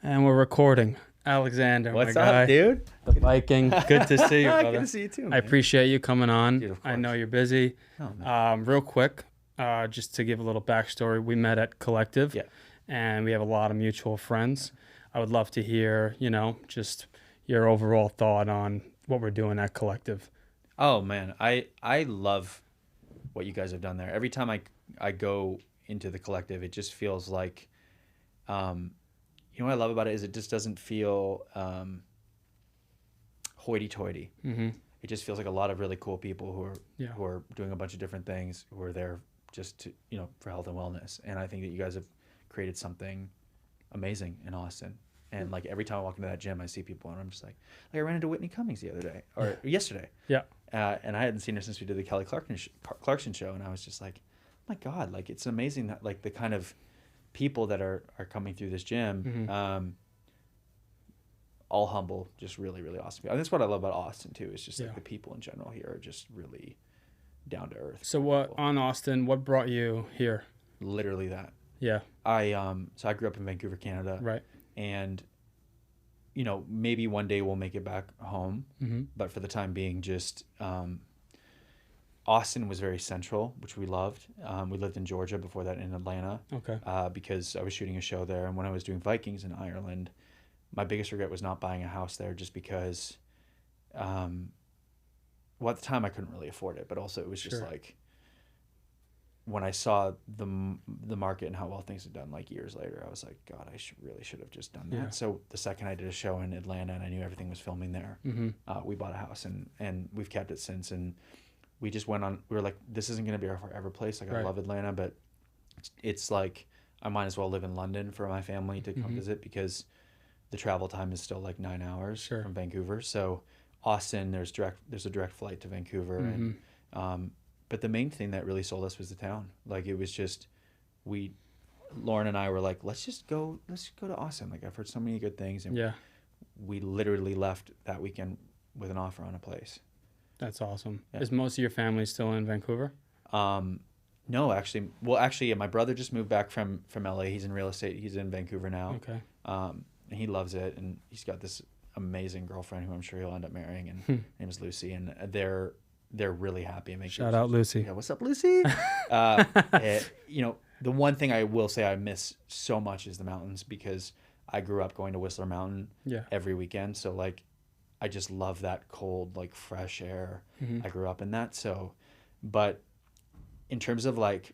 And we're recording. Alexander, What's my up, guy, dude? the Viking. Good to see you, brother. Good to see you too, man. I appreciate you coming on. Dude, of I know course. you're busy. Oh, man. Real quick, just to give a little backstory, we met at Collective, Yeah. and we have a lot of mutual friends. I would love to hear, just your overall thought on what we're doing at Collective. Oh man, I love what you guys have done there. Every time I go into the Collective, it just feels like, you know what I love about it is it just doesn't feel hoity-toity. Mm-hmm. It just feels like a lot of really cool people Yeah. who are doing a bunch of different things, who are there just to, for health and wellness. And I think that you guys have created something amazing in Austin. And like every time I walk into that gym, I see people, and I'm just like I ran into Whitney Cummings the other day or yesterday. Yeah. And I hadn't seen her since we did the Kelly Clarkson show, and I was just like, oh my God, like it's amazing that like the kind of people that are coming through this gym, Mm-hmm. All humble, just really, really awesome people. And that's what I love about Austin too. Is just Yeah. like the people in general here are just really down to earth. So on Austin, what brought you here? Literally that. Yeah. So I grew up in Vancouver, Canada. Right. And maybe one day we'll make it back home. Mm-hmm. But for the time being, just Austin was very central, which we loved. We lived in Georgia before that, in Atlanta, Okay. because I was shooting a show there. And when I was doing Vikings in Ireland, my biggest regret was not buying a house there, just because, at the time I couldn't really afford it. But also it was just Sure. like, when I saw the market and how well things had done, like years later, I was like, God, I really should have just done that. Yeah. So the second I did a show in Atlanta and I knew everything was filming there, Mm-hmm. we bought a house and we've kept it since. And we just we were like, this isn't going to be our forever place. Like, I Right. love Atlanta, but it's like, I might as well live in London for my family to come Mm-hmm. visit, because the travel time is still like 9 hours Sure. from Vancouver. So Austin, there's a direct flight to Vancouver. Mm-hmm. And, but the main thing that really sold us was the town. Like, it was just, Lauren and I were like, let's go to Austin. Like, I've heard so many good things. And Yeah. we literally left that weekend with an offer on a place. That's awesome. Yeah. Is most of your family still in Vancouver? No, actually, yeah, my brother just moved back from LA. He's in real estate. He's in Vancouver now. Okay. And he loves it. And he's got this amazing girlfriend who I'm sure he'll end up marrying. And her name is Lucy. And they're really happy. And Shout out Lucy. Yeah, what's up, Lucy? The one thing I will say I miss so much is the mountains, because I grew up going to Whistler Mountain Yeah. every weekend. So like, I just love that cold, like fresh air. Mm-hmm. I grew up in that. So, but in terms of like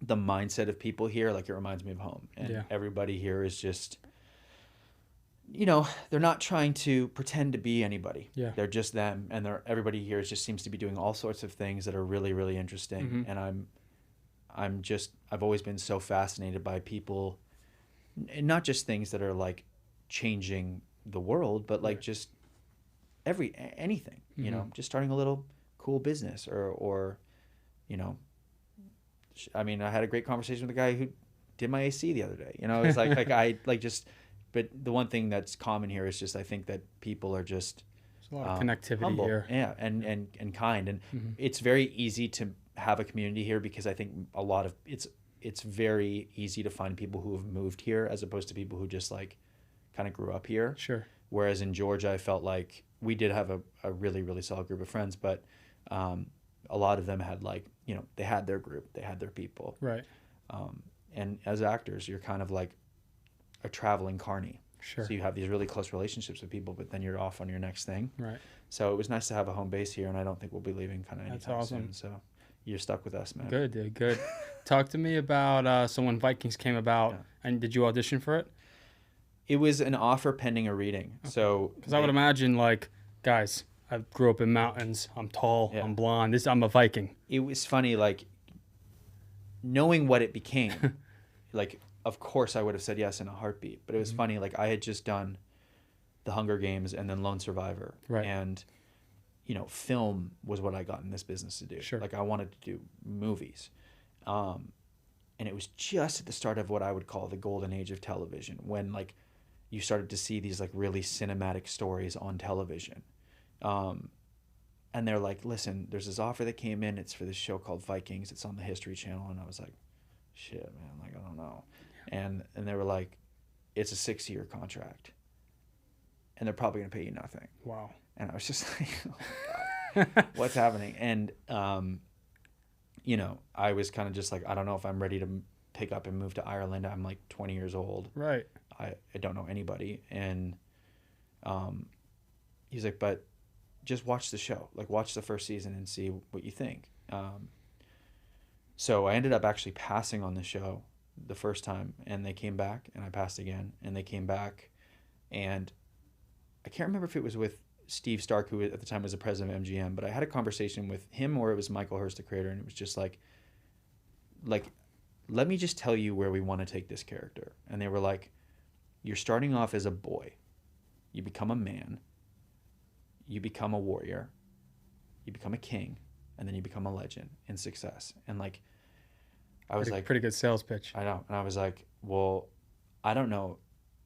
the mindset of people here, like, it reminds me of home. And Yeah. everybody here is just, they're not trying to pretend to be anybody. Yeah. They're just them. And everybody here just seems to be doing all sorts of things that are really, really interesting. Mm-hmm. And I've always been so fascinated by people, and not just things that are like changing the world, but like Right. just anything, Mm-hmm. just starting a little cool business or, I mean, I had a great conversation with a guy who did my AC the other day. It's but the one thing that's common here is just, I think that people are just There's a lot of connectivity humble, here. yeah, and kind, and Mm-hmm. it's very easy to have a community here, because I think a lot of it's very easy to find people who have moved here as opposed to people who just like kind of grew up here. Sure. Whereas in Georgia, I felt like we did have a really, really solid group of friends, but a lot of them had like, they had their group, they had their people. Right. And as actors, you're kind of like a traveling carny. Sure. So you have these really close relationships with people, but then you're off on your next thing. Right. So it was nice to have a home base here, and I don't think we'll be leaving kind of That's anytime awesome. soon. So you're stuck with us, man. Good, dude. Good. Talk to me about so when Vikings came about, Yeah. and did you audition for it? It was an offer pending a reading. Okay. So Because I would imagine, like, guys, I grew up in mountains. I'm tall. Yeah. I'm blonde. I'm a Viking. it was funny, like, knowing what it became. Like, of course I would have said yes in a heartbeat, but it was Mhm. funny, like, I had just done The Hunger Games and then Lone Survivor. Right. And film was what I got in this business to do. Sure. Like, I wanted to do movies. And it was just at the start of what I would call the golden age of television, when like you started to see these like really cinematic stories on television. And they're like, listen, there's this offer that came in. It's for this show called Vikings. It's on the History Channel. And I was like, shit, man, like, I don't know. And they were like, it's a 6-year contract and they're probably going to pay you nothing. Wow. And I was just like, oh my God, what's happening? And, you know, I was kind of just like, I don't know if I'm ready to pick up and move to Ireland. I'm like 20 years old. Right. I don't know anybody. And he's like, but just watch the show. Like, watch the first season and see what you think. So I ended up actually passing on the show the first time, and they came back, and I passed again, and they came back. And I can't remember if it was with Steve Stark, who at the time was the president of MGM, but I had a conversation with him, or it was Michael Hurst, the creator, and it was just like, let me just tell you where we want to take this character. And they were like, you're starting off as a boy. You become a man. You become a warrior. You become a king. And then you become a legend in success. And like, I was like, pretty good sales pitch. I know. And I was like, well, I don't know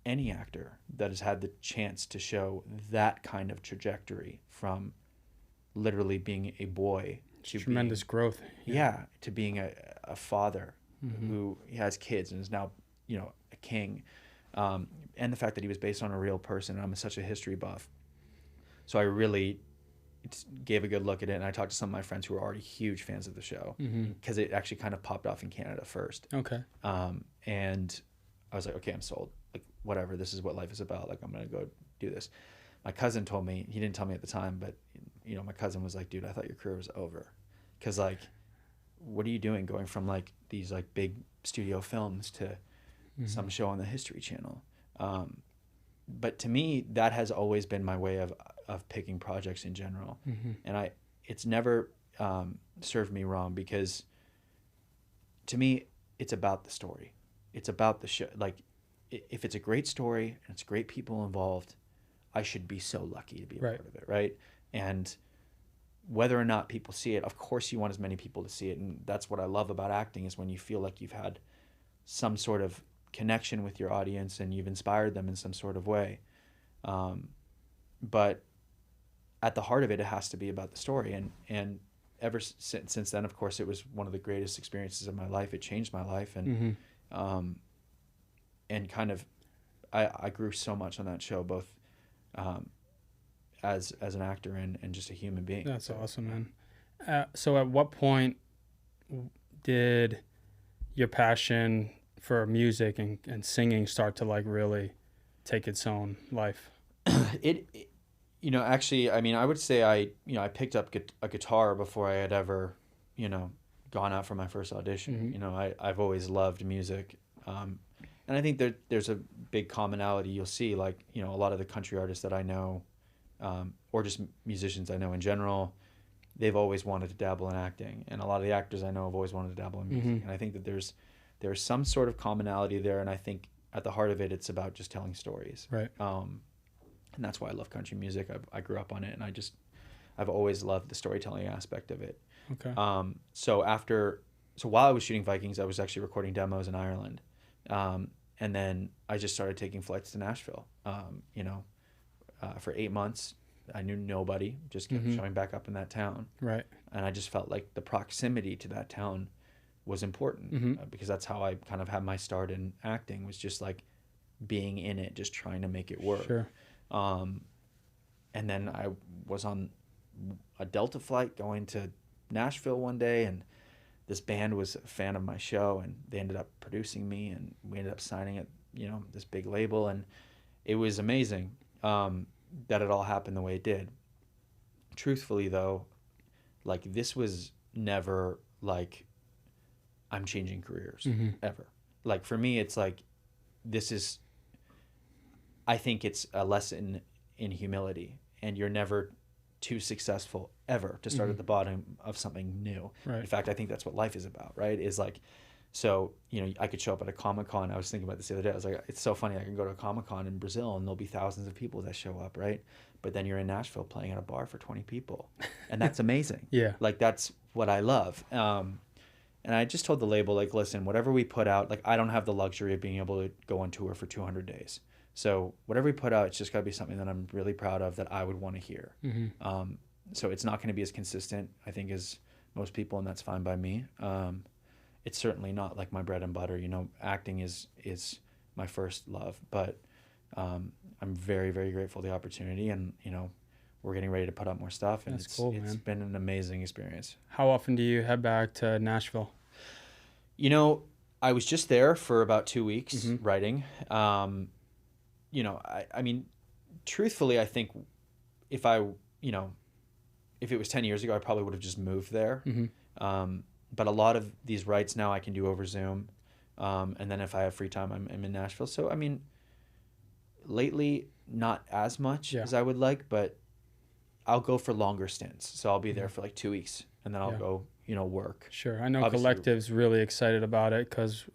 any actor that has had the chance to show that kind of trajectory from literally being a boy to tremendous growth. Yeah, to being a father who has kids and is now, you know, a king. And the fact that he was based on a real person. And I'm such a history buff. So I really gave a good look at it. And I talked to some of my friends who were already huge fans of the show because it actually kind of popped off in Canada first. Okay. And I was like, okay, I'm sold. Like, whatever, this is what life is about. Like, I'm going to go do this. My cousin told me, he didn't tell me at the time, but, you know, my cousin was like, dude, I thought your career was over. Because, like, what are you doing going from, like, these, like, big studio films to some show on the History Channel? But to me, that has always been my way of picking projects in general. And it's never served me wrong, because to me, it's about the story. It's about the show. Like, if it's a great story and it's great people involved, I should be so lucky to be a part of it, right? And whether or not people see it, of course you want as many people to see it. And that's what I love about acting, is when you feel like you've had some sort of connection with your audience and you've inspired them in some sort of way. But at the heart of it, it has to be about the story. And ever since then, of course, it was one of the greatest experiences of my life. It changed my life. And and kind of, I grew so much on that show, both as an actor and just a human being. That's awesome, man. So at what point did your passion for music and singing start to, like, really take its own life? It you know, actually, I mean, I would say I picked up a guitar before I had ever, you know, gone out for my first audition. You know, I've always loved music. And I think there's a big commonality you'll see, like, you know, a lot of the country artists that I know, or just musicians I know in general, they've always wanted to dabble in acting. And a lot of the actors I know have always wanted to dabble in music. And I think that there's some sort of commonality there. And I think at the heart of it, it's about just telling stories. Right. And that's why I love country music. I grew up on it, and I've always loved the storytelling aspect of it. Okay. So while I was shooting Vikings, I was actually recording demos in Ireland. And then I just started taking flights to Nashville. You know, for 8 months, I knew nobody, just kept showing back up in that town. Right. And I just felt like the proximity to that town was important, because that's how I kind of had my start in acting, was just like being in it, just trying to make it work. Sure. And then I was on a Delta flight going to Nashville one day, and this band was a fan of my show, and they ended up producing me, and we ended up signing at, you know, this big label. And it was amazing that it all happened the way it did. Truthfully, though, like, this was never like I'm changing careers ever. Like, for me, it's like, I think it's a lesson in humility, and you're never too successful ever to start at the bottom of something new. Right. In fact, I think that's what life is about, right? Is like, so, you know, I could show up at a Comic-Con. I was thinking about this the other day. I was like, it's so funny. I can go to a Comic-Con in Brazil and there'll be thousands of people that show up, right? But then you're in Nashville playing at a bar for 20 people. And that's amazing. Yeah. Like, that's what I love. And I just told the label, like, listen, whatever we put out, like, I don't have the luxury of being able to go on tour for 200 days. So whatever we put out, it's just got to be something that I'm really proud of, that I would want to hear. So it's not going to be as consistent, I think, as most people, and that's fine by me. It's certainly not like my bread and butter. You know, acting is my first love. But I'm very, very grateful for the opportunity, and we're getting ready to put up more stuff, and That's cool, it's man. been an amazing experience. How often do you head back to Nashville? I was just there for about 2 weeks Mm-hmm. writing. I mean, truthfully, I think if if it was 10 years ago, I probably would have just moved there. Mm-hmm. But a lot of these writes now I can do over Zoom. And then if I have free time, I'm in Nashville. So, I mean, lately, not as much as I would like, but I'll go for longer stints. So I'll be there for like 2 weeks, and then I'll go, work. Sure. I know Obviously, Collective's really excited about it because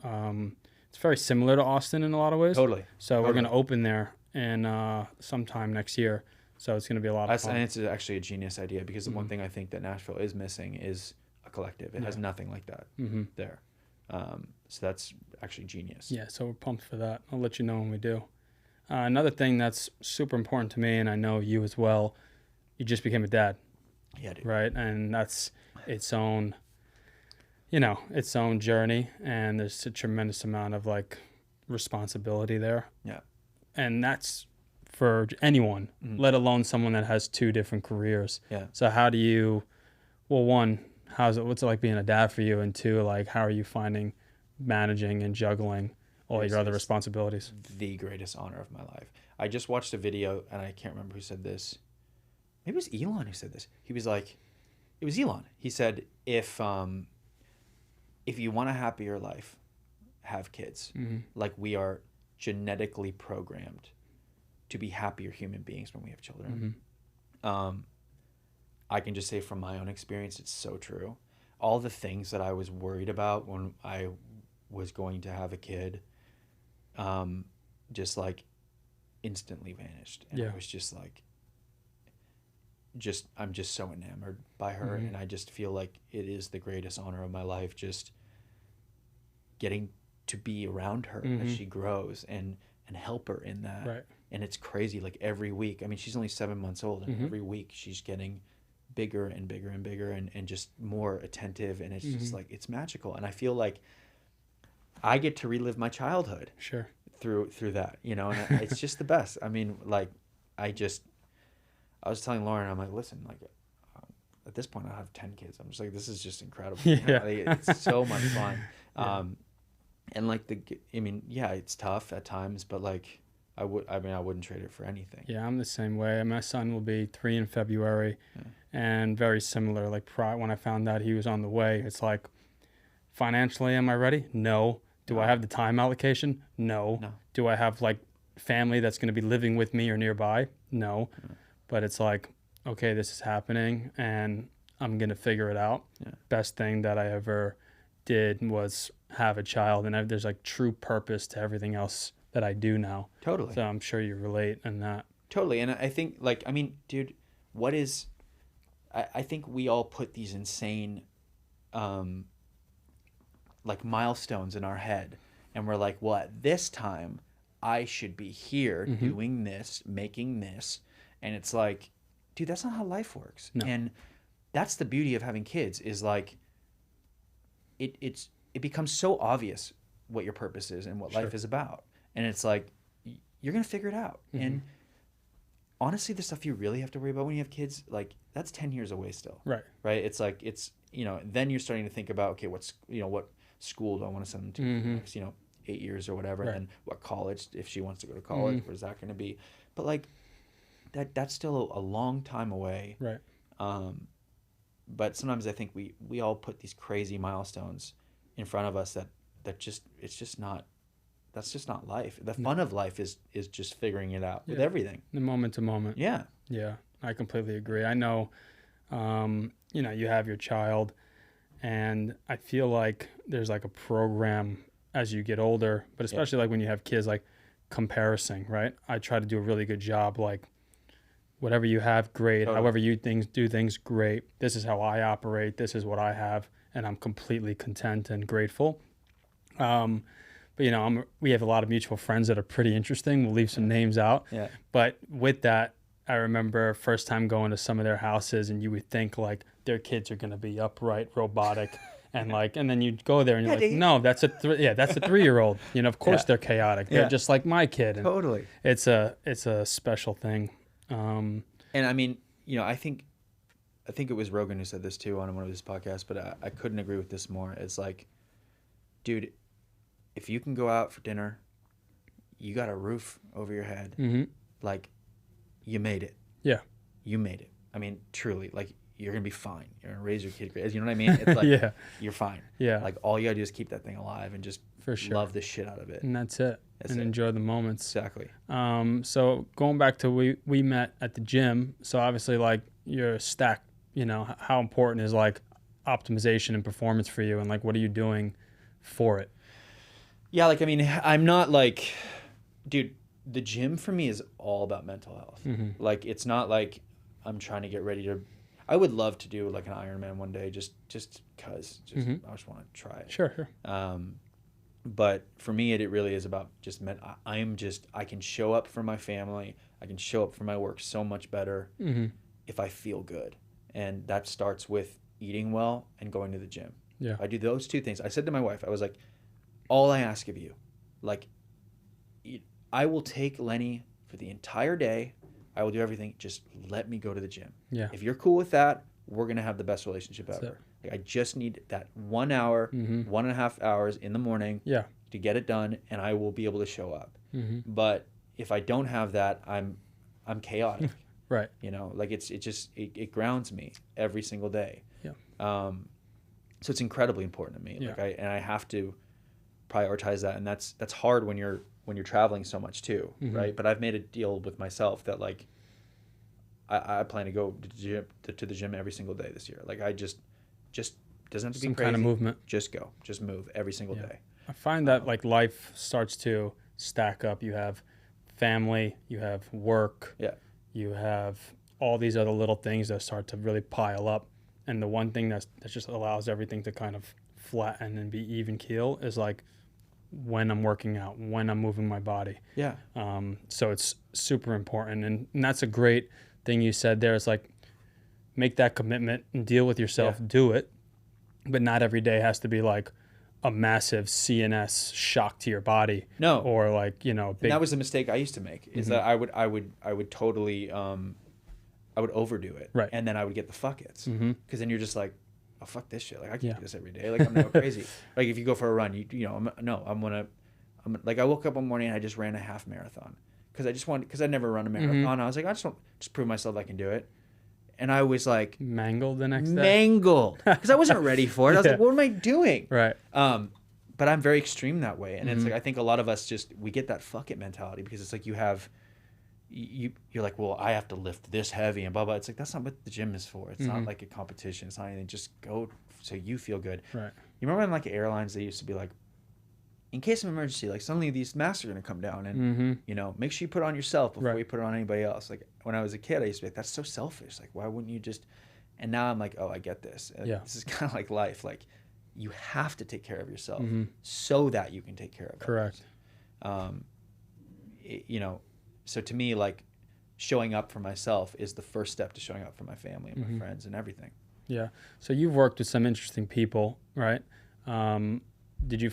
it's very similar to Austin in a lot of ways. Totally. So we're going to open there in sometime next year. So it's going to be a lot of fun. And it's actually a genius idea, because the one thing I think that Nashville is missing is a collective. It has nothing like that there. So that's actually genius. Yeah, so we're pumped for that. I'll let you know when we do. Another thing that's super important to me, and I know you as well, you just became a dad. Yeah, dude. Right? And that's its own journey, and there's a tremendous amount of like responsibility there. Yeah. And that's for anyone, let alone someone that has 2 different careers. Yeah. So how do you, well, one, what's it like being a dad for you? And 2, like, how are you finding managing and juggling all your other responsibilities? The greatest honor of my life. I just watched a video, and I can't remember who said this. Maybe it was Elon who said this. He was like, it was Elon. He said, if you want a happier life, have kids. Like, we are genetically programmed to be happier human beings when we have children. I can just say from my own experience, it's so true. All the things that I was worried about when I was going to have a kid, just like instantly vanished. And I was just like, I'm just so enamored by her. And I just feel like it is the greatest honor of my life, just getting to be around her as she grows and help her in that. Right. And it's crazy. Like, every week, I mean, she's only 7 months old, and every week she's getting bigger and bigger and bigger, and just more attentive. And it's just like, it's magical. And I feel like I get to relive my childhood through that, and it's just the best. I mean, like, I was telling Lauren, I'm like, listen, like, at this point I have 10 kids. I'm just like, this is just incredible. It's so much fun. And like it's tough at times, but like, I wouldn't trade it for anything. Yeah, I'm the same way. My son will be 3 in February, and very similar. Like, when I found out he was on the way, it's like, financially, am I ready? No. Do I have the time allocation? No. Do I have like family that's going to be living with me or nearby? No. But it's like, okay, this is happening, and I'm going to figure it out. Best thing that I ever did was have a child, and there's like true purpose to everything else that I do now. Totally. So I'm sure you relate in that. Totally. And I think, like, I mean, dude, I think we all put these insane, like, milestones in our head, and we're like, well, at this time I should be here doing this, making this. And it's like, dude, that's not how life works. No. And that's the beauty of having kids, is like, it becomes so obvious what your purpose is and what life is about. And it's like, you're going to figure it out. And honestly, the stuff you really have to worry about when you have kids, like, that's 10 years away still. Right. Right. It's like, then you're starting to think about, okay, what school do I want to send them to for the next, 8 years or whatever. Right. And then what college, if she wants to go to college, where's that going to be? But like, that's still a long time away. Right. But sometimes I think we all put these crazy milestones in front of us that's just not life. The fun of life is just figuring it out with everything. The moment to moment. Yeah. Yeah, I completely agree. I know, you have your child, and I feel like there's like a program as you get older, but especially like when you have kids, like comparison, right? I try to do a really good job, like, whatever you have, great. Totally. However you do things, great. This is how I operate. This is what I have, and I'm completely content and grateful. But we have a lot of mutual friends that are pretty interesting. We'll leave some names out. Yeah. But with that, I remember first time going to some of their houses, and you would think like their kids are going to be upright, robotic, And like, and then you go there and you're like, dude. no, that's a 3-year-old. You know, of course they're chaotic. They're Yeah. just like my kid. And Totally. it's a special thing. And I mean, you know, I think it was Rogan who said this too on one of his podcasts, but I couldn't agree with this more. It's like, dude, if you can go out for dinner, you got a roof over your head, like, you made it. Yeah. You made it. I mean, truly, like, you're going to be fine. You're going to raise your kid great. You know what I mean? It's like, you're fine. Yeah. Like, all you got to do is keep that thing alive and just For sure. love the shit out of it. And that's it. And enjoy the moments. Exactly. So going back to we met at the gym. So obviously, like, your stack, you know, how important is like optimization and performance for you, and like, what are you doing for it? Yeah, like, I mean, I'm not like, dude, the gym for me is all about mental health. Like, it's not like I'm trying to get ready to, I would love to do like an Ironman one day, just cause I just want to try it. Sure. But for me, it really is about just, I can show up for my family. I can show up for my work so much better if I feel good. And that starts with eating well and going to the gym. Yeah. I do those two things. I said to my wife, I was like, all I ask of you, like, I will take Lenny for the entire day. I will do everything. Just let me go to the gym. Yeah. If you're cool with that, we're going to have the best relationship ever. Like, I just need that 1 hour, 1.5 hours in the morning to get it done, and I will be able to show up. But if I don't have that, I'm chaotic. Right. You know, like, it grounds me every single day. Yeah. So it's incredibly important to me. Yeah. Like, I have to prioritize that, and that's hard when you're traveling so much too, right? But I've made a deal with myself that, like, I plan to go to the gym every single day this year. Like, I just doesn't have to be some crazy. kind of movement. Just move every single day. I find that like life starts to stack up. You have family, you have work, you have all these other little things that start to really pile up. And the one thing that just allows everything to kind of flatten and be even keel is like when I'm working out, when I'm moving my body. Yeah. So it's super important. And that's a great thing you said there. Is like, make that commitment and deal with yourself, do it. But not every day has to be like a massive CNS shock to your body. No. Or like, you know, big... And that was the mistake I used to make, is that I would totally, I would overdo it. Right. And then I would get the fuck it's. Because then you're just like, oh, fuck this shit. Like, I can't do this every day. Like, I'm not crazy. Like, if you go for a run, I'm like, I woke up one morning and I just ran a half marathon. Because I'd never run a marathon. I was like, I just want to prove myself I can do it. And I was like, mangled the next day. Mangled. Because I wasn't ready for it. I was like, what am I doing? Right. But I'm very extreme that way. And it's like, I think a lot of us we get that fuck it mentality, because it's like you're like, well, I have to lift this heavy and blah, blah. It's like, that's not what the gym is for. It's not like a competition. It's not anything. Just go so you feel good. Right. You remember in like airlines, they used to be like, in case of emergency, like suddenly these masks are going to come down and, you know, make sure you put it on yourself before you put it on anybody else. Like, when I was a kid, I used to be like, that's so selfish. Like, why wouldn't you just, and now I'm like, oh, I get this. This is kind of like life. Like, you have to take care of yourself so that you can take care of Correct. others. You know, so to me, like, showing up for myself is the first step to showing up for my family and my friends and everything. Yeah. So you've worked with some interesting people, right? Did you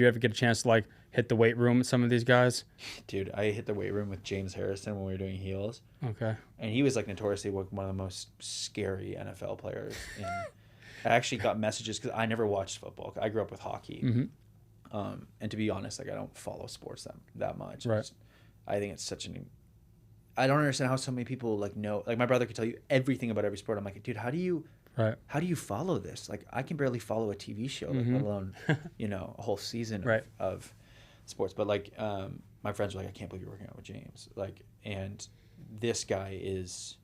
ever get a chance to like hit the weight room with some of these guys? Dude, I hit the weight room with James Harrison when we were doing heels. Okay. And he was like notoriously one of the most scary NFL players. I actually got messages because I never watched football. I grew up with hockey. And to be honest, like, I don't follow sports that much. Right. I think it's such I don't understand how so many people like know. Like, my brother could tell you everything about every sport. I'm like, dude, how do you follow this? Like, I can barely follow a TV show, like, let alone, you know, a whole season of sports. But like, my friends were like, I can't believe you're working out with James. Like, and this guy is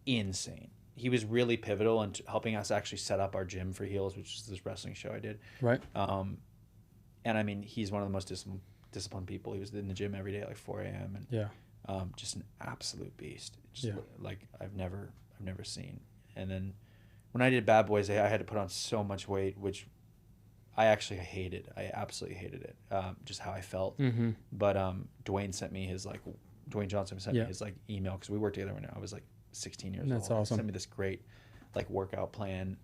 insane. He was really pivotal in helping us actually set up our gym for heels, which is this wrestling show I did. Right. And I mean, he's one of the most disciplined people. He was in the gym every day at like 4 a.m. and just an absolute beast. Just like I've never seen. And then when I did Bad Boys, I had to put on so much weight, which I actually hated. I absolutely hated it. Just how I felt. But Dwayne Johnson sent me his like email, because we worked together when I was like 16 years old. That's awesome. He sent me this great like workout plan.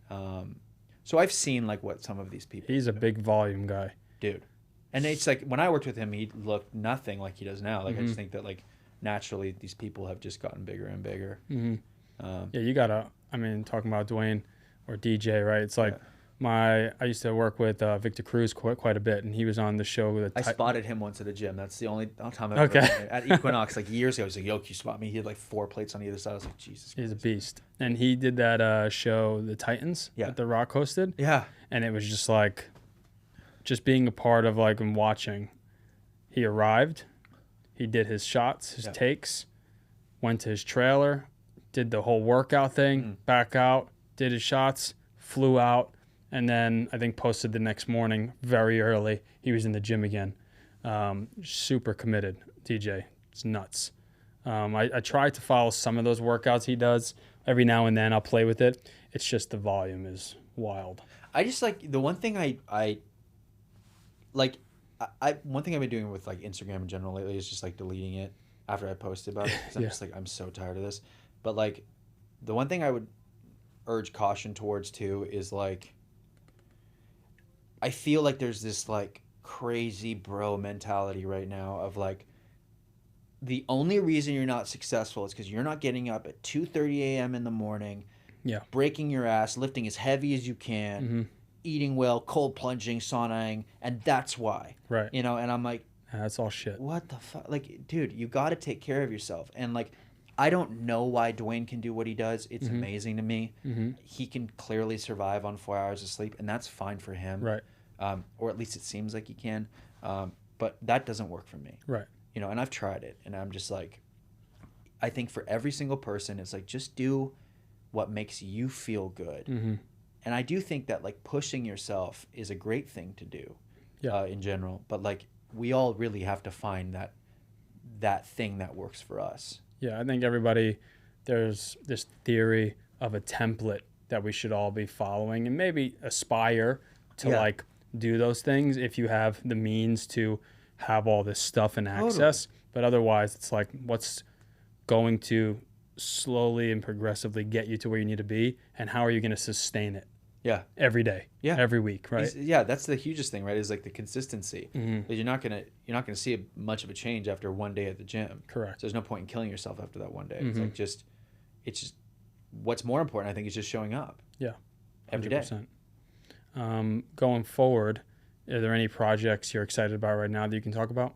So I've seen like what some of these people He's a big volume guy. dude. And it's like when I worked with him, he looked nothing like he does now. Like I Mm-hmm. just think that like naturally these people have just gotten bigger and bigger. Mm-hmm. Um, Yeah, you gotta. I mean, talking about Dwayne or DJ, right? It's like Yeah. I used to work with Victor Cruz quite a bit, and he was on the show. I spotted him once at a gym. That's the only time I've Okay. ever been there. At Equinox, like years ago, I was like, yo, can you spot me? He had like 4 plates on either side. I was like, Jesus He's a Christ. beast, and he did that show, The Titans, Yeah. that The Rock hosted, Yeah. and it was just like, just being a part of like and watching. He arrived, he did his shots, his Yeah. takes, went to his trailer, did the whole workout thing, back out, did his shots, flew out, and then I think posted the next morning very early. He was in the gym again. Super committed, DJ. It's nuts. I try to follow some of those workouts he does. Every now and then I'll play with it. It's just the volume is wild. I just like the one thing I one thing I've been doing with like Instagram in general lately is just like deleting it after I posted about it because I'm Yeah. just like I'm so tired of this. But like the one thing I would urge caution towards too is like I feel like there's this like crazy bro mentality right now of like the only reason you're not successful is because you're not getting up at 2:30 a.m. in the morning, Yeah. breaking your ass, lifting as heavy as you can, Mm-hmm. eating well, cold plunging, saunaing, and that's why. Right. You know, and I'm like, That's all shit. what the fuck? Like, dude, you got to take care of yourself. And like, I don't know why Dwayne can do what he does. It's Mhm. amazing to me. Mm-hmm. He can clearly survive on 4 hours of sleep, and that's fine for him. Right. Or at least it seems like he can. But that doesn't work for me. Right. You know, and I've tried it, and I'm just like, I think for every single person, it's like just do what makes you feel good. Mm-hmm. And I do think that like pushing yourself is a great thing to do, Yeah. in general. But like we all really have to find that thing that works for us. Yeah, I think there's this theory of a template that we should all be following and maybe aspire to Yeah. like do those things if you have the means to have all this stuff and access. But otherwise, it's like what's going to slowly and progressively get you to where you need to be, and how are you going to sustain it Yeah. every day, Yeah. every week, right? Yeah, that's the hugest thing, right? Is like the consistency. Mhm. Because you're not gonna see much of a change after one day at the gym. Correct. So there's no point in killing yourself after that one day. It's Mhm. like it's just what's more important, I think, is just showing up. Yeah. Every day. 100%. Going forward, are there any projects you're excited about right now that you can talk about?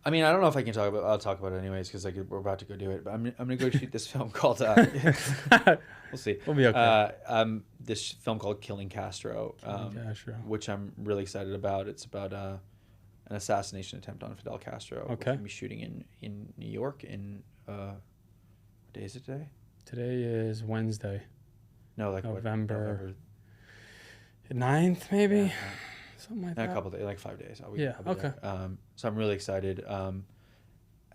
I mean, I don't know if I can talk about. I'll talk about it anyways because like we're about to go do it. But I'm gonna go shoot this film called. We'll see. We'll be okay. This film called Killing Castro, Castro. which I'm really excited about. It's about an assassination attempt on Fidel Castro. Okay. We're gonna be shooting in New York in what day is it today? Today is Wednesday, No, like November 9th, maybe? Yeah, Something like a that. couple days, like 5 days. I'll be Okay. there. So I'm really excited.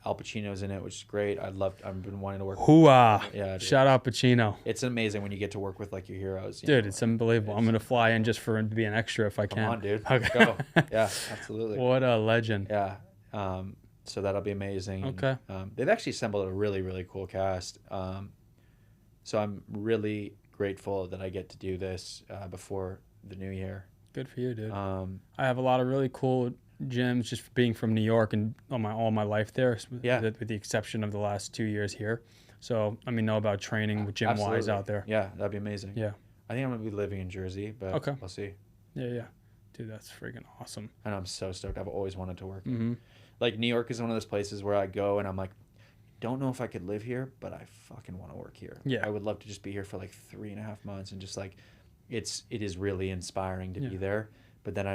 Al Pacino's in it, which is great. I've been wanting to work. Hooah. Yeah, dude. Shout out Pacino. It's amazing when you get to work with like your heroes. You Dude, know, it's unbelievable. I'm going to fly in just for him to be an extra if I come can. on, dude. Okay. Go. Yeah, absolutely. What a legend. Yeah. So that'll be amazing. Okay. They've actually assembled a really, really cool cast. So I'm really grateful that I get to do this before the new year. Good for you, dude. I I have a lot of really cool gyms just being from New York and all my life there, Yeah. with the exception of the last 2 years here. So, I mean, know about training with Gym Wise Absolutely. out there. Yeah, that'd be amazing. Yeah. I think I'm gonna be living in Jersey, but Okay. we'll see. Yeah. Dude, that's freaking awesome. And I'm so stoked. I've always wanted to work. Mm-hmm. Like New York is one of those places where I go and I'm like, don't know if I could live here, but I fucking want to work here. Yeah. I would love to just be here for like 3.5 months and just like, it is really inspiring to be Yeah. there. But then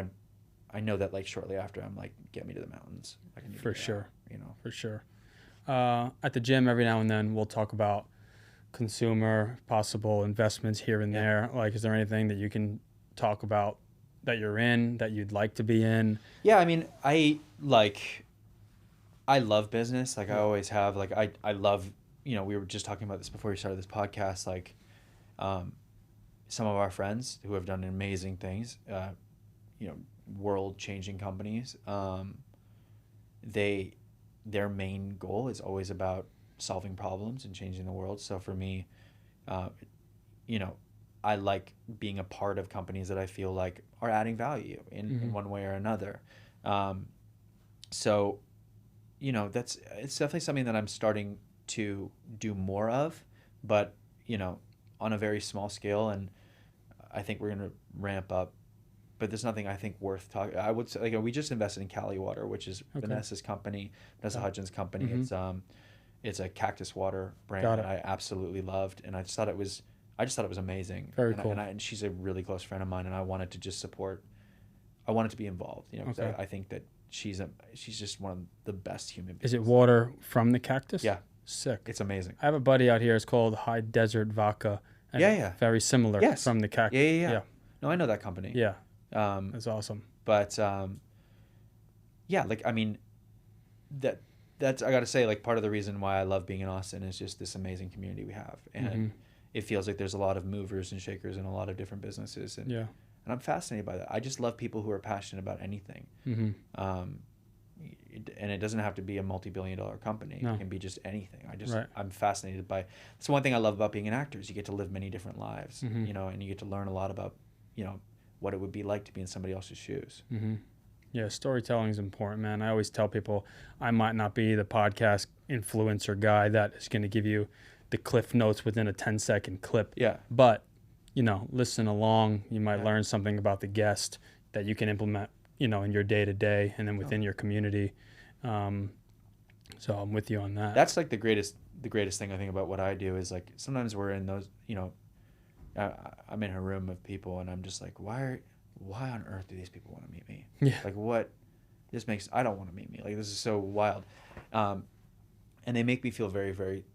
I know that like shortly after I'm like, get me to the mountains. Like, I need to For get out, sure. you know. For sure. At the gym, every now and then, we'll talk about consumer, possible investments here and Yeah. there. Like, is there anything that you can talk about that you're in, that you'd like to be in? Yeah, I mean, I love business. Like I always have. Like I love. You know, we were just talking about this before we started this podcast. Like, some of our friends who have done amazing things. You know, world-changing companies. Their main goal is always about solving problems and changing the world. So for me, you know, I like being a part of companies that I feel like are adding value in one way or another. So, you know, it's definitely something that I'm starting to do more of, but, you know, on a very small scale. And I think we're going to ramp up, but there's nothing I think worth talking. I would say, like, we just invested in Cali Water, which is Vanessa's company, Vanessa Hudgens' company. It's a cactus water brand that I absolutely loved. And I just thought it was amazing. Very cool. And she's a really close friend of mine, and I wanted to just support. I wanted to be involved, you know, because I think that she's just one of the best human beings. Is it water from the cactus? Yeah. Sick. It's amazing. I have a buddy out here. It's called High Desert Vodka. And very similar from the cactus. Yeah. No, I know that company. Yeah. That's awesome. But like, I mean, that's I got to say, like, part of the reason why I love being in Austin is just this amazing community we have. And it feels like there's a lot of movers and shakers in a lot of different businesses. And I'm fascinated by that. I just love people who are passionate about anything. And it doesn't have to be a multi-billion-dollar company. No. It can be just anything. I'm fascinated by. That's one thing I love about being an actor is you get to live many different lives, you know, and you get to learn a lot about, you know, what it would be like to be in somebody else's shoes. Yeah, storytelling is important, man. I always tell people I might not be the podcast influencer guy that is going to give you the cliff notes within a 10-second clip. Yeah. But, you know, listen along. You might learn something about the guest that you can implement, you know, in your day-to-day and then within your community. So I'm with you on that. That's like the greatest thing I think about what I do is, like, sometimes we're in those, you know, I'm in a room of people and I'm just like, why on earth do these people want to meet me? Yeah. Like, what? I don't want to meet me. Like, this is so wild. And they make me feel very, very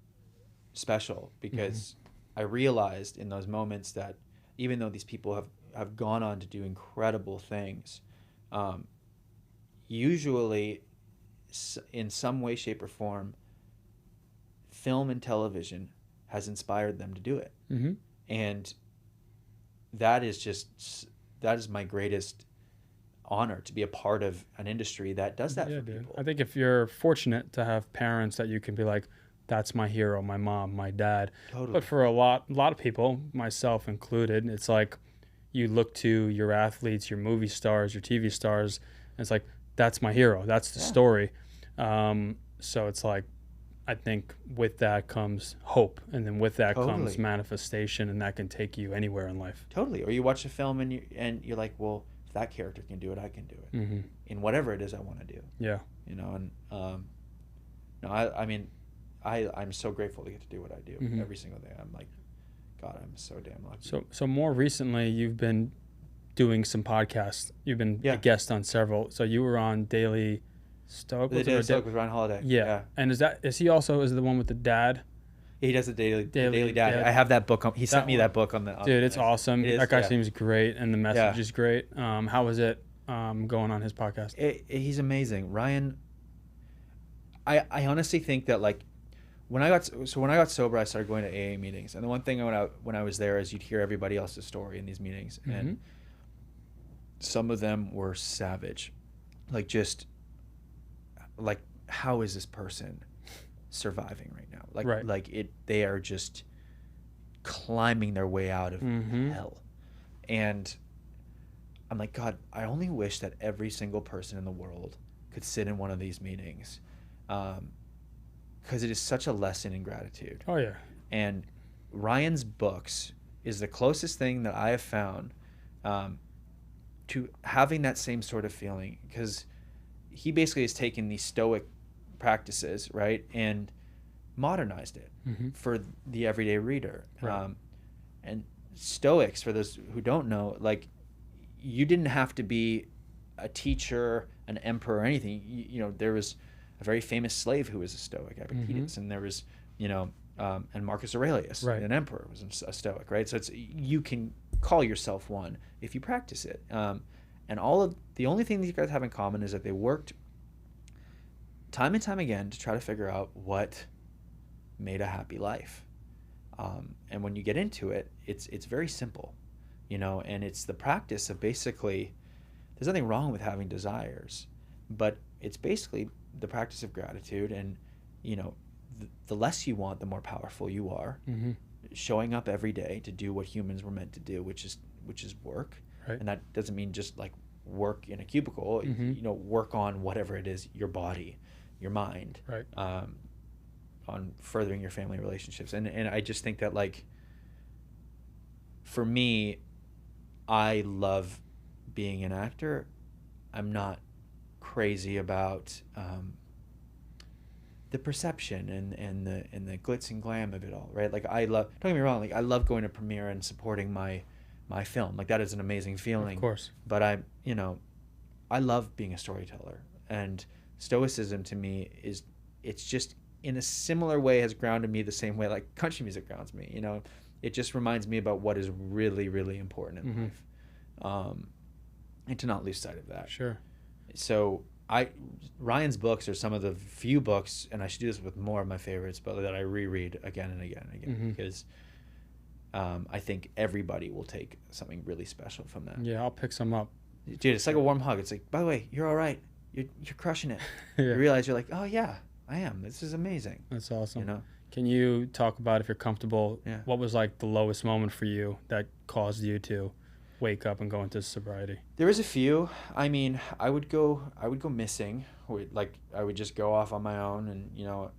special because I realized in those moments that even though these people have gone on to do incredible things, usually in some way, shape, or form, film and television has inspired them to do it. And that is my greatest honor, to be a part of an industry that does that for people. I think if you're fortunate to have parents that you can be like, that's my hero, my mom, my dad. Totally. But for a lot of people, myself included, it's like you look to your athletes, your movie stars, your TV stars, and it's like, that's my hero. That's the story. So it's like, I think with that comes hope, and then with that comes manifestation, and that can take you anywhere in life. Totally. Or you watch a film and you're like, well, if that character can do it, I can do it in whatever it is I want to do. Yeah. You know, and no, I mean, I'm so grateful to get to do what I do every single day. I'm like, God, I'm so damn lucky. So more recently, you've been doing some podcasts. You've been a guest on several. So you were on Daily Stoic. The Daily Stoic with Ryan Holiday. Yeah. And is he also the one with the dad? Yeah, he does the Daily Dad. I have that book. He sent me that book on the. Dude, it's awesome. That guy seems great, and the message is great. How was it going on his podcast? He's amazing, Ryan. I honestly think that, like, when I got sober, I started going to AA meetings, and the one thing when I was there is you'd hear everybody else's story in these meetings, and some of them were savage, like, just like, how is this person surviving right now? Like, they are just climbing their way out of hell. And I'm like, God, I only wish that every single person in the world could sit in one of these meetings, because it is such a lesson in gratitude. Oh yeah. And Ryan's books is the closest thing that I have found to having that same sort of feeling, because he basically has taken these Stoic practices, right, and modernized it for the everyday reader. Right. And Stoics, for those who don't know, like, you didn't have to be a teacher, an emperor, or anything. You know, there was a very famous slave who was a Stoic, Epictetus, and there was, you know, and Marcus Aurelius, an emperor, was a Stoic, right? So you can call yourself one if you practice it. And the only thing these guys have in common is that they worked time and time again to try to figure out what made a happy life. And when you get into it, it's very simple, you know, and it's the practice of basically, there's nothing wrong with having desires, but it's basically the practice of gratitude. And, you know, the less you want, the more powerful you are. showing up every day to do what humans were meant to do, which is work. Right. And that doesn't mean just like work in a cubicle. Mm-hmm. You know, work on whatever it is, your body, your mind, Right. on furthering your family relationships. And I just think that, like, for me, I love being an actor. I'm not crazy about the perception and the glitz and glam of it all, right? Like, I love, don't get me wrong, like, I love going to premiere and supporting my film. Like, that is an amazing feeling. Of course. But I love being a storyteller, and stoicism to me it's just in a similar way has grounded me the same way like country music grounds me. You know, it just reminds me about what is really, really important in life, and to not lose sight of that. Sure. So Ryan's books are some of the few books, and I should do this with more of my favorites, but that I reread again and again and again, because I think everybody will take something really special from that. Yeah, I'll pick some up. Dude, it's like a warm hug. It's like, by the way, you're all right. You're crushing it. Yeah. You realize you're like, oh yeah, I am. This is amazing. That's awesome. You know? Can you talk about, if you're comfortable, Yeah. what was like the lowest moment for you that caused you to wake up and go into sobriety? There was a few. I mean, I would go missing. Like, I would just go off on my own, and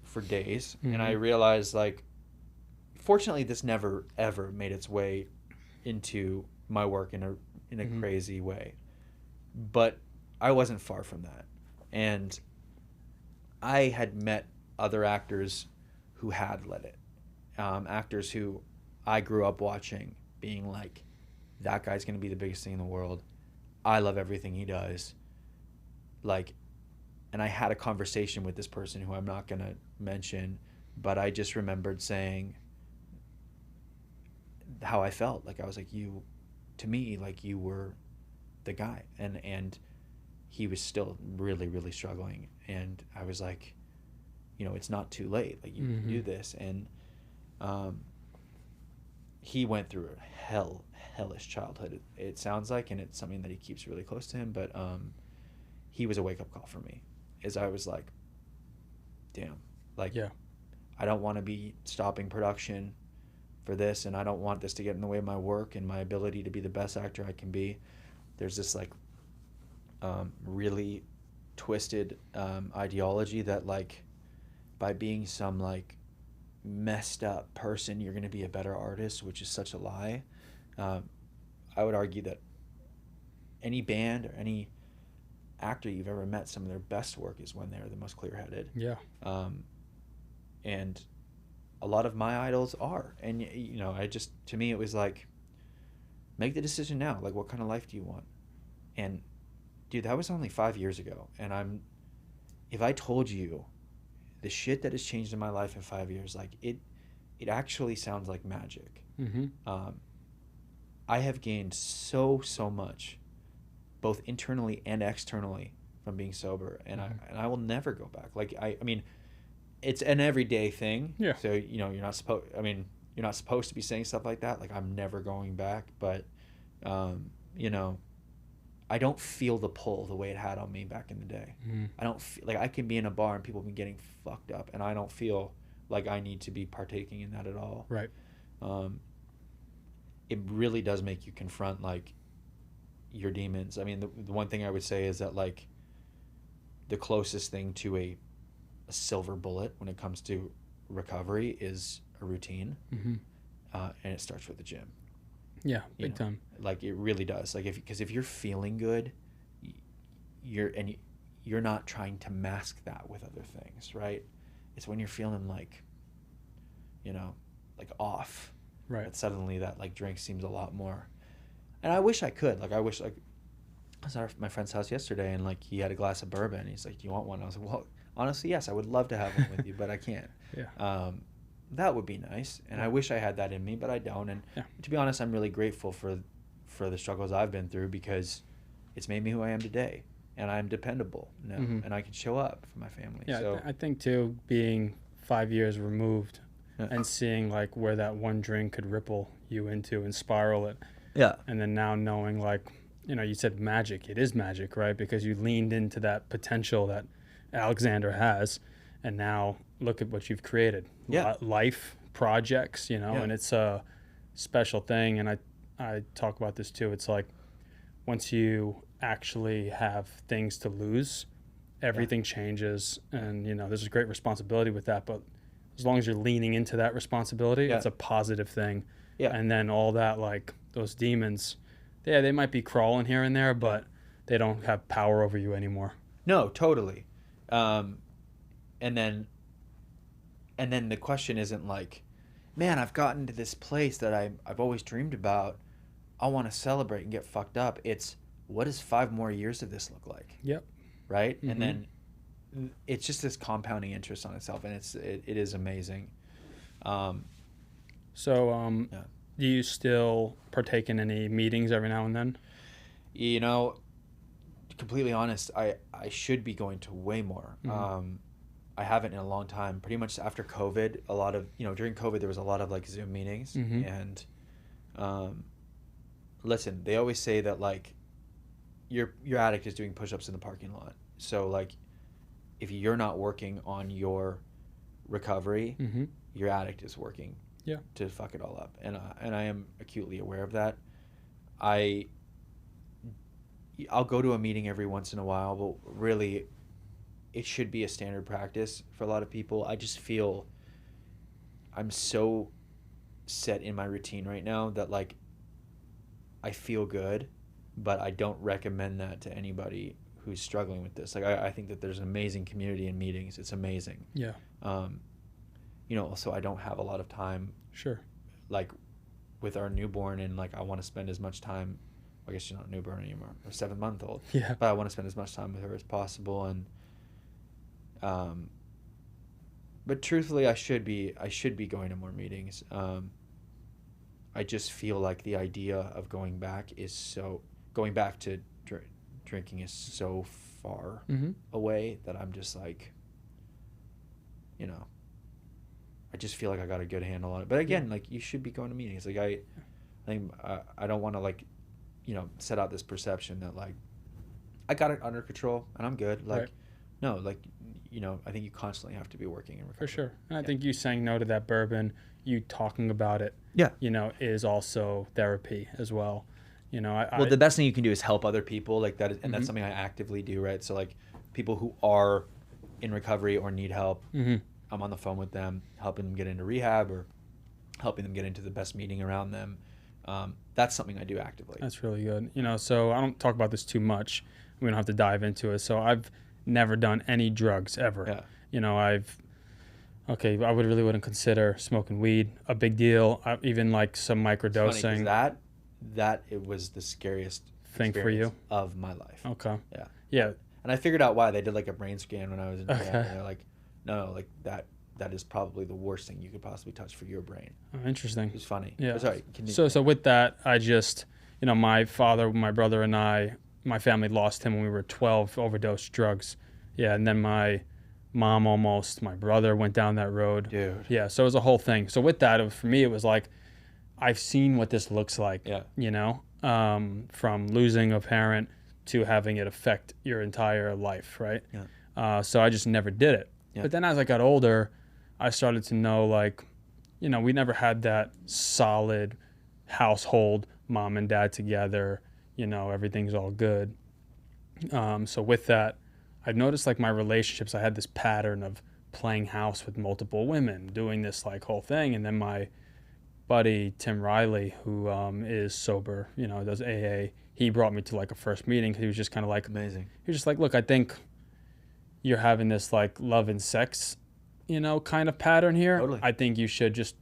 for days. And I realized, like, fortunately, this never ever made its way into my work in a crazy way, but I wasn't far from that. And I had met other actors who had let it, actors who I grew up watching, being like, that guy's going to be the biggest thing in the world. I love everything he does. Like, and I had a conversation with this person who I'm not going to mention, but I just remembered saying how I felt. Like, I was like, to me, like, you were the guy. And he was still really, really struggling. And I was like, it's not too late. Like, you can do this. And he went through a hellish childhood, it sounds like, and it's something that he keeps really close to him. But he was a wake-up call for me, as I was like, damn, like, yeah, I don't want to be stopping production for this, and I don't want this to get in the way of my work and my ability to be the best actor I can be. There's this, like, really twisted ideology that, like, by being some, like, messed up person, you're going to be a better artist, which is such a lie. I would argue that any band or any actor you've ever met, some of their best work is when they're the most clear-headed. Yeah. And a lot of my idols are. And, to me, it was like, make the decision now. Like, what kind of life do you want? And, dude, that was only 5 years ago. And if I told you the shit that has changed in my life in 5 years, like, it actually sounds like magic. I have gained so much, both internally and externally, from being sober, and I will never go back. Like, I mean, it's an everyday thing. Yeah. So you're not supposed to be saying stuff like that. Like, I'm never going back, but I don't feel the pull the way it had on me back in the day. I don't feel like I can be in a bar and people have been getting fucked up, and I don't feel like I need to be partaking in that at all. Right. It really does make you confront, like, your demons. I mean, the one thing I would say is that, like, the closest thing to a silver bullet when it comes to recovery is a routine, and it starts with the gym. Yeah, big time. Like, it really does. Like, because if you're feeling good, you're not trying to mask that with other things, right? It's when you're feeling like, like off, right? That suddenly that, like, drink seems a lot more. And I wish I could. Like, I was at my friend's house yesterday, and, like, he had a glass of bourbon. He's like, "Do you want one?" I was like, "Well, honestly, yes, I would love to have one with you, but I can't." Yeah. That would be nice, and I wish I had that in me, but I don't. And to be honest, I'm really grateful for the struggles I've been through, because it's made me who I am today, and I'm dependable now, and I can show up for my family. Yeah, so I think too, being 5 years removed and seeing, like, where that one drink could ripple you into and spiral it. Yeah. And then now knowing, like, you said magic. It is magic, right? Because you leaned into that potential that Alexander has, and now look at what you've created. Yeah. Life projects, you know, Yeah. and it's a special thing. And I talk about this too. It's like once you actually have things to lose, everything changes. And, you know, there's a great responsibility with that. But as long as you're leaning into that responsibility, Yeah. it's a positive thing. Yeah. And then all that, like those demons, yeah, they might be crawling here and there, but they don't have power over you anymore. No, totally. And then the question isn't like, man, I've gotten to this place that I've always dreamed about. I want to celebrate and get fucked up. It's, what does 5 more years of this look like? Yep. Right? Mm-hmm. And then it's just this compounding interest on itself, and it is amazing. So, Yeah. do you still partake in any meetings every now and then? You know, completely honest, I should be going to way more. Mhm. I haven't in a long time. Pretty much after COVID, a lot of, you know, during COVID there was a lot of like Zoom meetings, Mhm. and listen, they always say that like your addict is doing push-ups in the parking lot. So like if you're not working on your recovery, Mm-hmm. your addict is working Yeah. to fuck it all up. And I am acutely aware of that. I'll go to a meeting every once in a while, but really it should be a standard practice for a lot of people. I just feel I'm so set in my routine right now that like I feel good, but I don't recommend that to anybody who's struggling with this. Like I think that there's an amazing community in meetings. It's amazing. Yeah. You know, also I don't have a lot of time Sure. like with our newborn, and like I want to spend as much time, I guess she's not a newborn anymore, or 7-month-old. Yeah. But I want to spend as much time with her as possible, and but truthfully I should be going to more meetings. I just feel like the idea of going back to drinking is so far Mm-hmm. away that I'm just like, you know, I just feel like I got a good handle on it. But again, like you should be going to meetings. Like I think I don't want to like, you know, set out this perception that like I got it under control and I'm good. Like, Right. no, like, you know, I think you constantly have to be working in recovery. For sure. And I Yeah. think you saying no to that bourbon, you talking about it, Yeah. you know, is also therapy as well. You know, Well, the best thing you can do is help other people like that, and Mhm. that's something I actively do, right? So like people who are in recovery or need help, Mm-hmm. I'm on the phone with them, helping them get into rehab or helping them get into the best meeting around them. That's something I do actively. That's really good. You know, so I don't talk about this too much. We don't have to dive into it. So I've never done any drugs ever. Yeah. You know, I wouldn't consider smoking weed a big deal. Even like some It's funny 'cause microdosing that it was the scariest thing for you. experience of my life. Okay. Yeah. Yeah. And I figured out why. They did like a brain scan when I was in rehab, Okay. and they're like, no, like that is probably the worst thing you could possibly touch for your brain. Oh, interesting. It was funny. Yeah. Oh, sorry. So with that, I just, you know, my father, my brother, and my family lost him when we were 12, overdosed drugs. Yeah, and then my mom my brother went down that road. Dude. Yeah, so it was a whole thing. So with that, for me, it was like, I've seen what this looks like, Yeah. you know, from losing a parent to having it affect your entire life, right? Yeah. So I just never did it. Yeah. But then as I got older, I started to know, like, you know, we never had that solid household, mom and dad together, you know, everything's all good. So with that, I've noticed like my relationships, I had this pattern of playing house with multiple women, doing this like whole thing. And then my buddy, Tim Riley, who is sober, you know, does AA, he brought me to like a first meeting. He was just kind of like, Amazing. he was just like, look, I think you're having this like love and sex, you know, kind of pattern here. Totally. I think you should just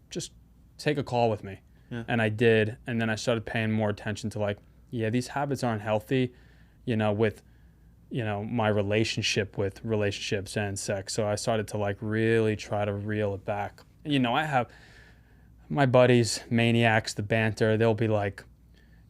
take a call with me. Yeah. And I did. And then I started paying more attention to like, yeah, these habits aren't healthy, you know, with, you know, my relationship with relationships and sex. So I started to like really try to reel it back. You know, I have my buddies, maniacs, the banter, they'll be like,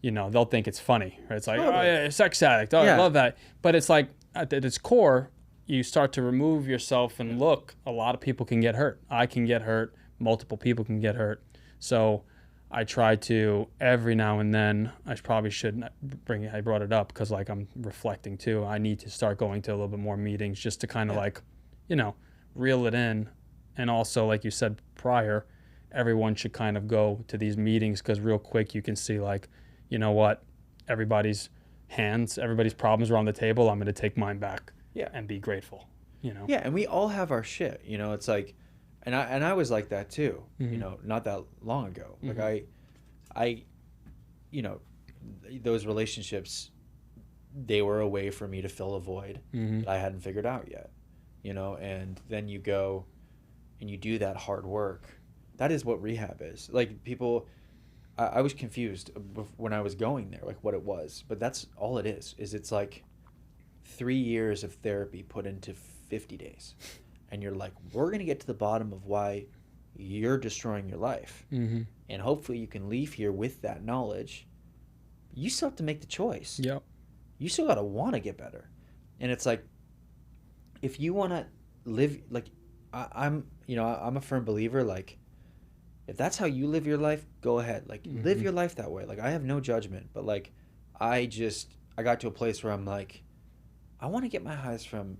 you know, they'll think it's funny. Right? It's like, Totally. oh yeah, sex addict. Oh, Yeah. I love that. But it's like at its core, you start to remove yourself and look, a lot of people can get hurt. I can get hurt. Multiple people can get hurt. So I try to every now and then, I probably shouldn't I brought it up because like I'm reflecting too. I need to start going to a little bit more meetings just to kind of like, you know, reel it in. And also, like you said prior, everyone should kind of go to these meetings, because real quick you can see like, you know what, everybody's problems are on the table. I'm going to take mine back and be grateful, you know? Yeah. And we all have our shit, you know, it's like, and I was like that too, Mm-hmm. you know, not that long ago. Mm-hmm. Like I, you know, those relationships, they were a way for me to fill a void Mm-hmm. that I hadn't figured out yet, you know, and then you go and you do that hard work. That is what rehab is. Like people, I was confused when I was going there, like what it was, but that's all it is it's like 3 years of therapy put into 50 days. And you're like, we're going to get to the bottom of why you're destroying your life. Mm-hmm. And hopefully you can leave here with that knowledge. You still have to make the choice. Yep. You still got to want to get better. And it's like, if you want to live, like, I'm a firm believer, like, if that's how you live your life, go ahead. Like, Mm-hmm. live your life that way. Like, I have no judgment, but like, I got to a place where I'm like, I want to get my highs from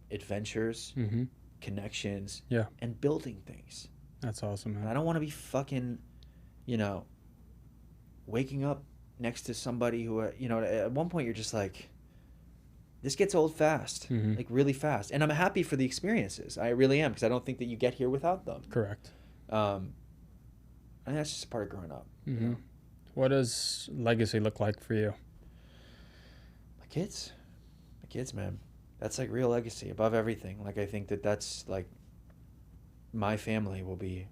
adventures, Mm-hmm. connections, Yeah. and building things. That's awesome, man. And I don't want to be fucking, you know, waking up next to somebody who, you know, at one point you're just like, this gets old fast, Mm-hmm. like really fast. And I'm happy for the experiences. I really am, because I don't think that you get here without them. Correct. I think that's just part of growing up. Mm-hmm. You know? What does legacy look like for you? My kids, man. That's like real legacy above everything. Like I think that's like my family will be.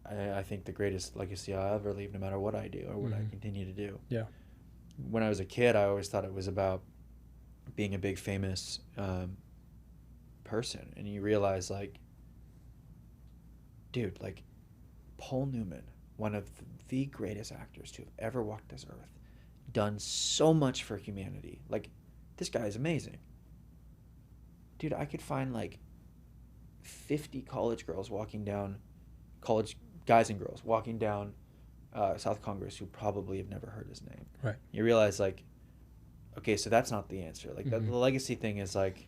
I think the greatest legacy I'll ever leave, no matter what I do or what I Mm-hmm. continue to do. Yeah. When I was a kid, I always thought it was about being a big famous person, and you realize like, dude, like Paul Newman, one of the greatest actors to have ever walked this earth, done so much for humanity. Like, this guy is amazing. Dude, I could find like 50 college guys and girls walking down South Congress who probably have never heard his name. Right. You realize like, okay, so that's not the answer. Like Mm-hmm. the legacy thing is like,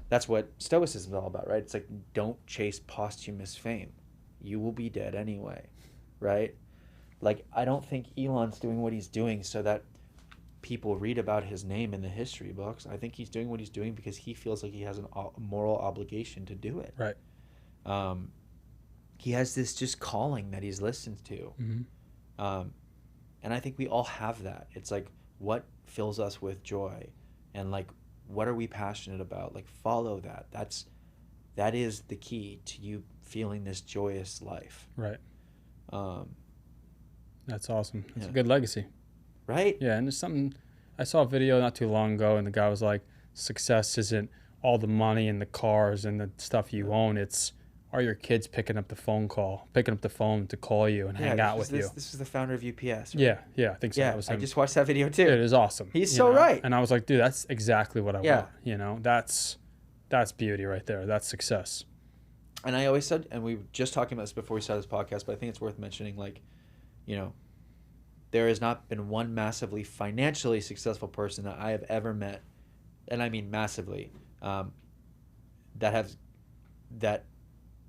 that's what stoicism is all about, right? It's like, don't chase posthumous fame. You will be dead anyway, right? Like, I don't think Elon's doing what he's doing so that people read about his name in the history books. I think he's doing what he's doing because he feels like he has a moral obligation to do it. Right. He has this just calling that he's listened to. Mm-hmm. And I think we all have that. It's like, what fills us with joy? And like, what are we passionate about? Like, follow that. That is the key to you feeling this joyous life. Right. Um, That's awesome. That's yeah. a good legacy. Right? Yeah, and there's something, I saw a video not too long ago, and the guy was like, success isn't all the money and the cars and the stuff you own. It's, are your kids picking up the phone to call you and hang out with you? This is the founder of UPS. Right? Yeah, I think so. Yeah, That was I him. just watched that video too. It is awesome. He's you so know? right. And I was like, dude, that's exactly what I Yeah. want. You know, that's beauty right there. That's success. And I always said, and we were just talking about this before we started this podcast, but I think it's worth mentioning, like, you know, there has not been one massively financially successful person that I have ever met, and I mean massively, that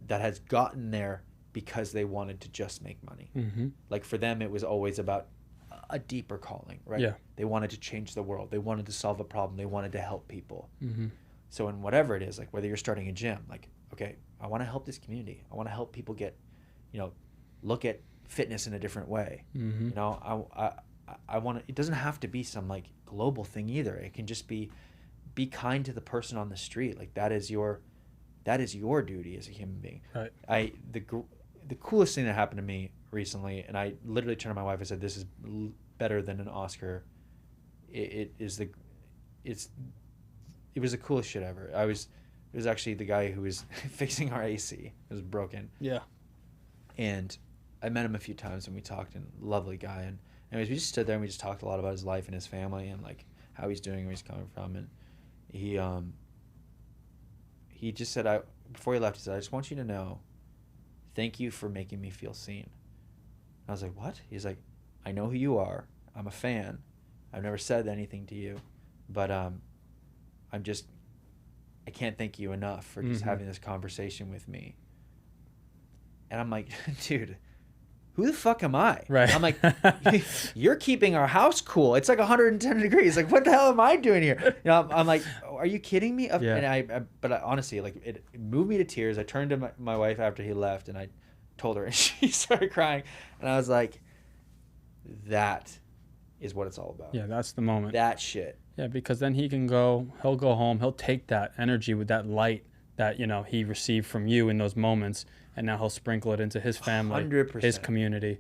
has gotten there because they wanted to just make money. Mm-hmm. Like, for them, it was always about a deeper calling, right? Yeah. They wanted to change the world. They wanted to solve a problem. They wanted to help people. Mm-hmm. So in whatever it is, like whether you're starting a gym, like, okay, I want to help this community. I want to help people get, you know, look at fitness in a different way. Mm-hmm. You know, I want to, it doesn't have to be some like global thing either. It can just be kind to the person on the street. Like that is your duty as a human being. Right. The coolest thing that happened to me recently, and I literally turned to my wife and said, this is better than an Oscar. It was the coolest shit ever. It was actually the guy who was fixing our AC. It was broken. Yeah. And I met him a few times and we talked, and lovely guy. And anyways, we just stood there and we just talked a lot about his life and his family and like how he's doing, where he's coming from. And he just said, before he left, he said, I just want you to know, thank you for making me feel seen. I was like, what? He's like, I know who you are. I'm a fan. I've never said anything to you, but I can't thank you enough for just having this conversation with me. And I'm like, dude, who the fuck am I? Right. I'm like, you're keeping our house cool. It's like 110 degrees. Like, what the hell am I doing here? You know, I'm like, are you kidding me? Yeah. And but honestly, like, it moved me to tears. I turned to my wife after he left, and I told her, and she started crying. And I was like, that is what it's all about. Yeah, that's the moment. That shit. Yeah, because then he'll go home, he'll take that energy with that light that, you know, he received from you in those moments, and now he'll sprinkle it into his family, 100%. his community.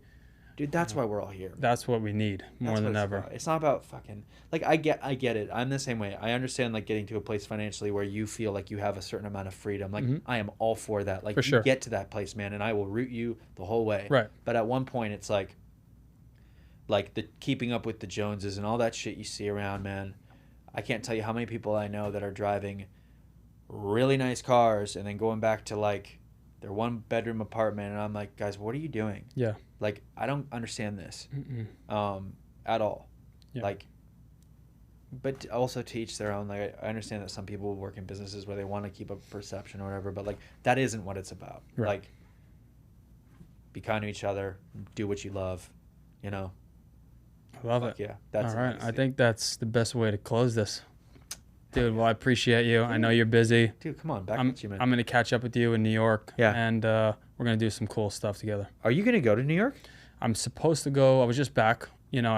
Dude, that's why we're all here. That's what we need more than ever. It's not about fucking, like, I get it. I'm the same way. I understand, like, getting to a place financially where you feel like you have a certain amount of freedom. Like, I am all for that. Like, For sure. You get to that place, man, and I will root you the whole way. Right. But at one point, it's like the keeping up with the Joneses and all that shit you see around, man. I can't tell you how many people I know that are driving really nice cars and then going back to, like, their 1-bedroom apartment, and I'm like, guys, what are you doing? Yeah. Like, I don't understand this at all. Yeah. Like, but also to each their own. Like, I understand that some people work in businesses where they want to keep a perception or whatever, but, like, that isn't what it's about. Right. Like, be kind to each other, do what you love, you know. I love Fuck it. yeah. That's all right. amazing. I think that's the best way to close this. Dude, well, I appreciate you. I know you're busy. Dude, come on, back I'm at you, man. going to catch up with you in New York. Yeah. And we're going to do some cool stuff together. Are you gonna go to New York? I'm supposed to go. I was just back. You know,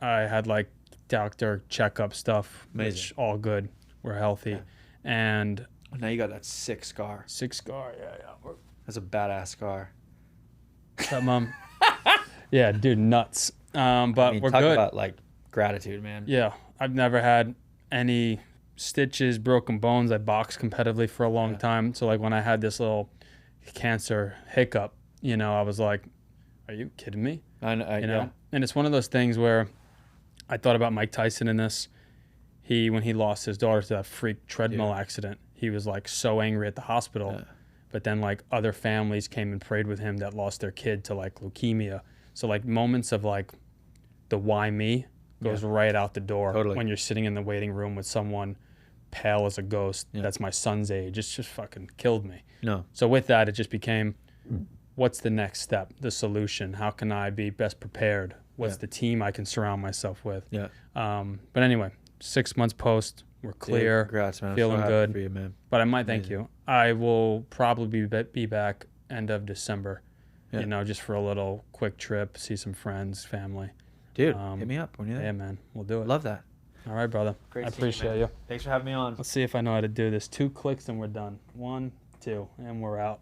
I had, like, doctor checkup stuff, Amazing. which all good. We're healthy. Yeah. And Now you got that sick scar. 6 scar. Yeah. That's a badass scar. What's up, Mom? Yeah, dude, nuts. But I mean, we're talk good. about, like, gratitude, man. Yeah, I've never had any stitches, broken bones. I boxed competitively for a long time. So, like, when I had this little cancer hiccup, you know, I was like, are you kidding me? I know. You know? And it's one of those things where I thought about Mike Tyson in this. When he lost his daughter to that freak treadmill accident, he was, like, so angry at the hospital. Yeah. But then, like, other families came and prayed with him that lost their kid to, like, leukemia. So, like, moments of, like, the why me goes right out the door. Totally. When you're sitting in the waiting room with someone pale as a ghost that's my son's age. It's just fucking killed me. No. So with that, it just became, what's the next step, the solution? How can I be best prepared? What's the team I can surround myself with? Yeah. But anyway, 6 months post, we're clear, Dude, congrats, man. I'm feeling so happy good. for you, man. But I might thank you. I will probably be back end of December, you know, just for a little quick trip, see some friends, family. Dude, hit me up when you're there. Yeah, man, we'll do it. Love that. All right, brother. Great I seeing you, appreciate man. you. Thanks for having me on. Let's see if I know how to do this. 2 clicks and we're done. 1, 2, and we're out.